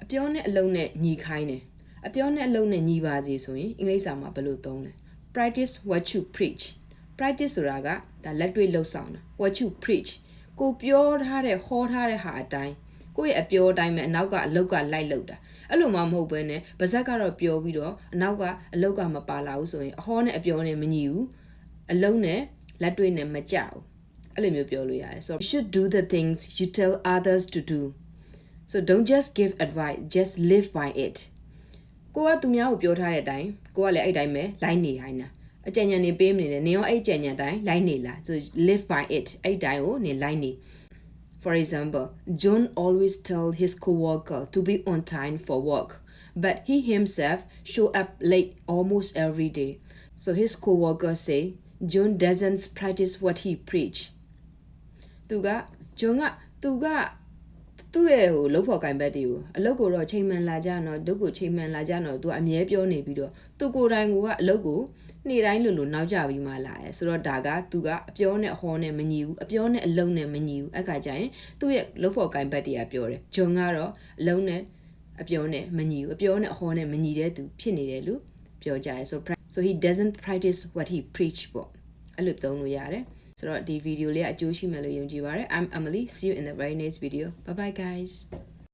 အပြောနဲ့အလုံးနဲ့ညီခိုင်းတယ်အပြောနဲ့အလုံးနဲ့ညီပါစေဆိုရင်အင်္ဂလိပ်စာမှာဘယ်လိုသုံးလဲ practice what you preach practice ဆိုတာကဒါလက်တွေ့လှုပ်ဆောင်တာ what you preach ကိုပြောထားတဲ့ဟောထားတဲ့ဟာအတိုင်းကိုယ့်ရဲ့အပြောအတိုင်းပဲအနောက်ကအလောက်ကလိုက်လုပ်တာအဲ့လိုမှမဟုတ်ဘဲနဲ့ပါဇက်ကတော့ပြောပြီးတော့အနောက်ကအလောက်ကမပါလာဘူးဆိုရင်အဟောနဲ့အပြောနဲ့မညီဘူးအလုံးနဲ့လက်တွေ့နဲ့မကြဘူးအဲ့လိုမျိုးပြောလို့ရတယ် so you should do the things you tell others to do so don't just give advice just live by it ကိုကသူများကိုပြောထားတဲ့အတိုင်းကိုကလည်းအဲ့တိုင်းပဲလိုက်နေခိုင်းတာအကြံဉာဏ်တွေပေးမနေနဲ့နင်ရောအဲ့ကြံဉာဏ်တိုင်းလိုက်နေလား so live by it အဲ့တိုင်းကိုနင်လိုက်နေ For example, John always tells his co-worker to be on time for work, but he himself show up late almost every day. So his co-workers say, John doesn't practice what he preach. သူက John ကသူ့ရဲ့လုပ်ဖို့ကံဘက်တွေကိုအလုပ်ကိုတော့ချိန်မှန်လာကြတော့ဒုက္ကိုချိန်မှန်လာကြတော့သူကအမြဲပြောနေပြီးတော့သူကိုယ်တိုင်ကအလုပ်ကိုနေ့တိုင်းလိုနောက်ကြပြီးမှလာတယ်ဆိုတော့ဒါကသူကအပြောနဲ့အဟောနဲ့မညီဘူးအပြောနဲ့အလုံးနဲ့မညီဘူးအဲ့ခါကျရင်သူ့ရဲ့လုပ်ဖို့ကံဘက်တွေကပြောတယ်ဂျွန်ကတော့အလုံးနဲ့အပြောနဲ့မညီဘူးအပြောနဲ့အဟောနဲ့မညီတဲ့သူဖြစ်နေတယ်လို့ပြောကြတယ် so he doesn't practice what he preach ပေါ့အဲ့လိုသုံးလို့ရတယ်ဆိုတော့ဒီဗီဒီယိုလေးကအကျိုးရှိမယ်လို့ယုံကြည်ပါတယ် I'm Emily see you in the very next video bye bye guys